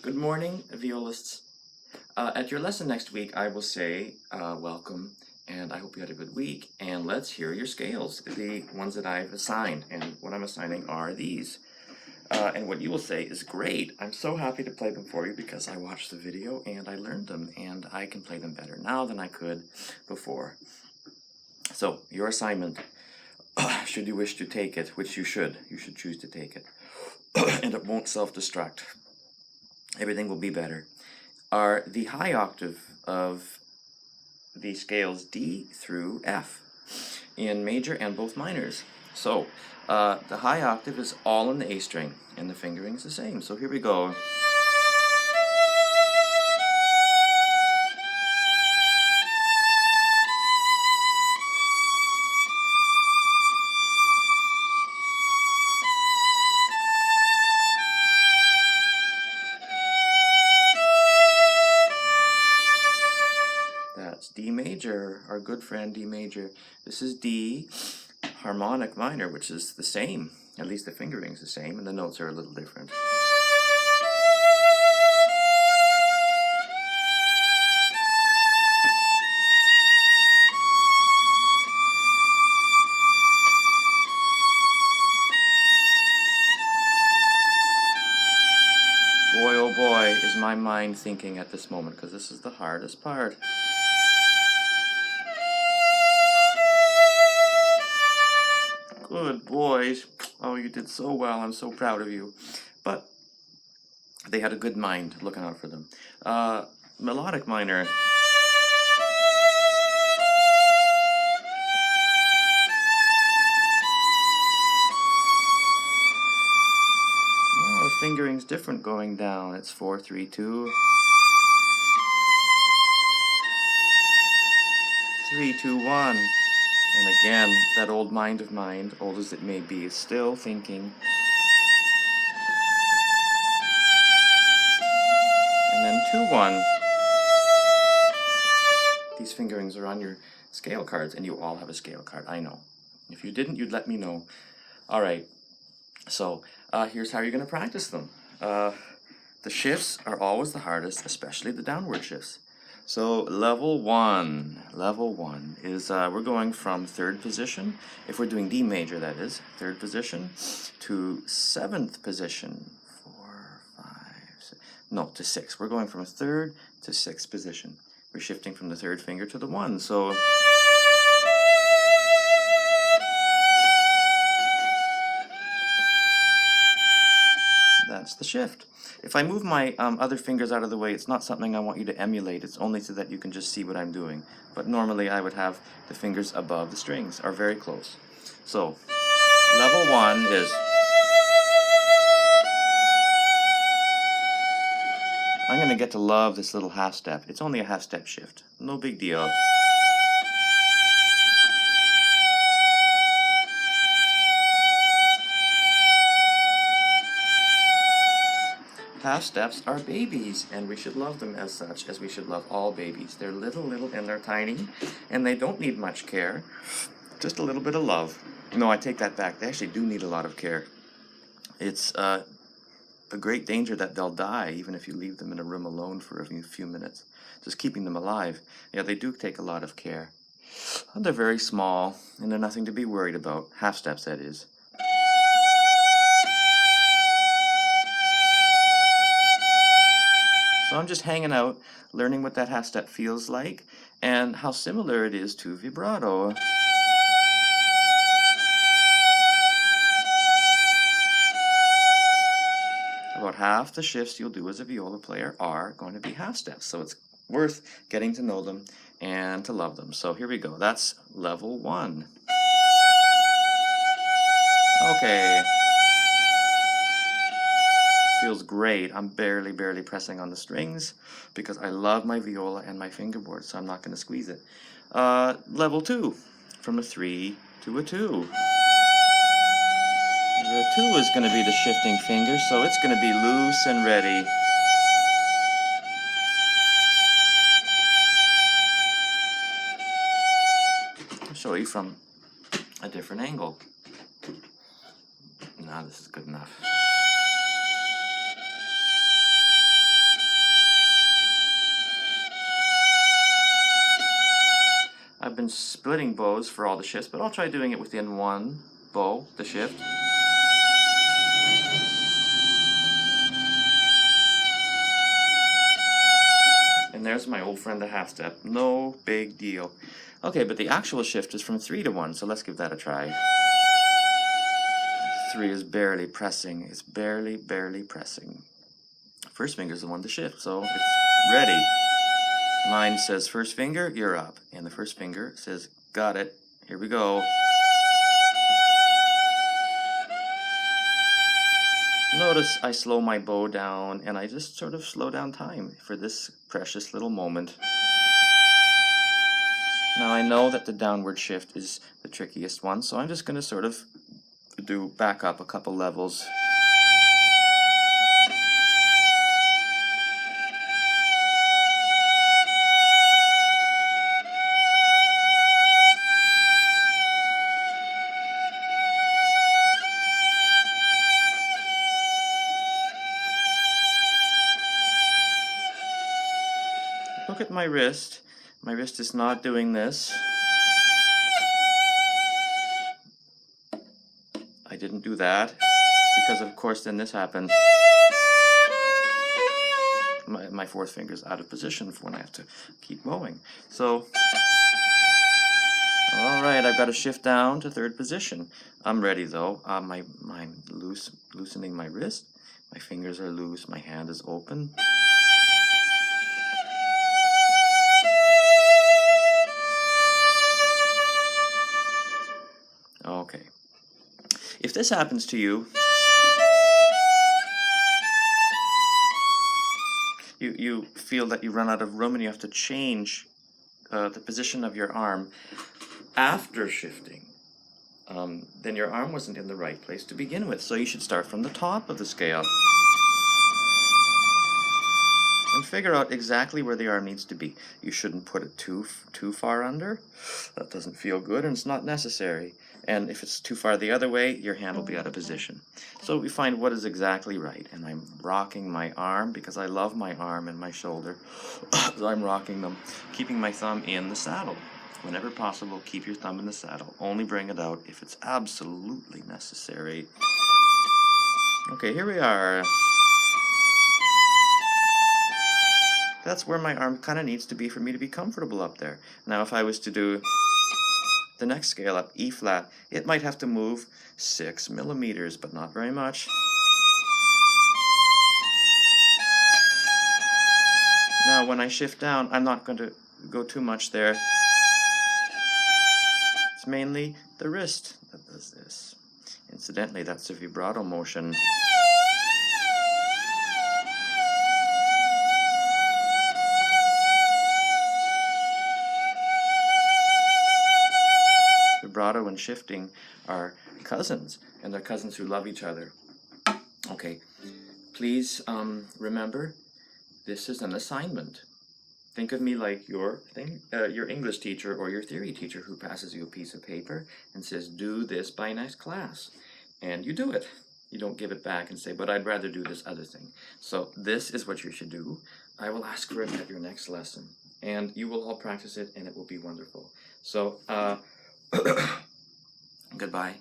Good morning, violists. At your lesson next week, I will say welcome, and I hope you had a good week. And let's hear your scales, the ones that I've assigned. And what I'm assigning are these. And what you will say is, great, I'm so happy to play them for you because I watched the video and I learned them, and I can play them better now than I could before. So, your assignment, should you wish to take it, which you should choose to take it, and it won't self-destruct. Everything will be better, are the high octave of the scales D through F in major and both minors. So the high octave is all in the A string, and the fingering is the same. So here we go. That's D major, our good friend D major. This is D harmonic minor, which is the same. At least the fingering's the same, and the notes are a little different. Boy, oh boy, is my mind thinking at this moment, because this is the hardest part. Good boys. Oh, you did so well. I'm so proud of you. But they had a good mind looking out for them. Melodic minor. Oh, the fingering's different going down. It's 4, 3, 2. 3, 2, 1. And again, that old mind of mine, old as it may be, is still thinking. And then 2, 1. These fingerings are on your scale cards, and you all have a scale card, I know. If you didn't, you'd let me know. All right, so here's how you're going to practice them. The shifts are always the hardest, especially the downward shifts. So level one is we're going from third position, if we're doing D major that is, third position, to seventh position, 4, 5, 6, no, to 6. We're going from third to sixth position. We're shifting from the third finger to the 1, so that's the shift. If I move my other fingers out of the way, it's not something I want you to emulate. It's only so that you can just see what I'm doing. But normally I would have the fingers above the strings, or very close. So, level 1 is... I'm going to get to love this little half step. It's only a half step shift. No big deal. Half steps are babies, and we should love them as such, as we should love all babies. They're little, and they're tiny, and they don't need much care. Just a little bit of love. No, I take that back. They actually do need a lot of care. It's a great danger that they'll die, even if you leave them in a room alone for a few minutes. Just keeping them alive. Yeah, they do take a lot of care. They're very small, and they're nothing to be worried about. Half steps, that is. So I'm just hanging out, learning what that half step feels like, and how similar it is to vibrato. About half the shifts you'll do as a viola player are going to be half steps, so it's worth getting to know them and to love them. So here we go. That's level 1. Okay. Feels great. I'm barely pressing on the strings because I love my viola and my fingerboard, so I'm not going to squeeze it. Level 2, from a 3 to a 2. The 2 is going to be the shifting finger, so it's going to be loose and ready. I'll show you from a different angle. Now this is good enough. been splitting bows for all the shifts, but I'll try doing it within one bow, the shift. And there's my old friend, the half step. No big deal. Okay, but the actual shift is from 3 to 1, so let's give that a try. 3 is barely pressing. It's barely pressing. First finger is the one to shift, so it's ready. Mine says first finger, you're up. And the first finger says, got it. Here we go. Notice I slow my bow down, and I just sort of slow down time for this precious little moment. Now I know that the downward shift is the trickiest one, so I'm just going to sort of back up a couple levels. Look at my wrist. My wrist is not doing this. I didn't do that because of course then this happens. My fourth finger is out of position for when I have to keep mowing. So, all right, I've got to shift down to third position. I'm ready though. I'm loosening my wrist. My fingers are loose. My hand is open. Okay. If this happens to you, you feel that you run out of room and you have to change the position of your arm after shifting, then your arm wasn't in the right place to begin with. So you should start from the top of the scale and figure out exactly where the arm needs to be. You shouldn't put it too far under. That doesn't feel good and it's not necessary. And if it's too far the other way, your hand will be out of position. So we find what is exactly right. And I'm rocking my arm because I love my arm and my shoulder. So I'm rocking them, keeping my thumb in the saddle. Whenever possible, keep your thumb in the saddle. Only bring it out if it's absolutely necessary. Okay, here we are. That's where my arm kind of needs to be for me to be comfortable up there. Now if I was to do the next scale up, E flat, it might have to move 6 millimeters, but not very much. Now when I shift down, I'm not going to go too much there. It's mainly the wrist that does this. Incidentally, that's a vibrato motion. Vibrato and shifting are cousins, and they're cousins who love each other. Okay, please remember, this is an assignment. Think of me like your English teacher or your theory teacher who passes you a piece of paper and says, do this by next class. And you do it. You don't give it back and say, but I'd rather do this other thing. So this is what you should do. I will ask for it at your next lesson. And you will all practice it and it will be wonderful. So, goodbye.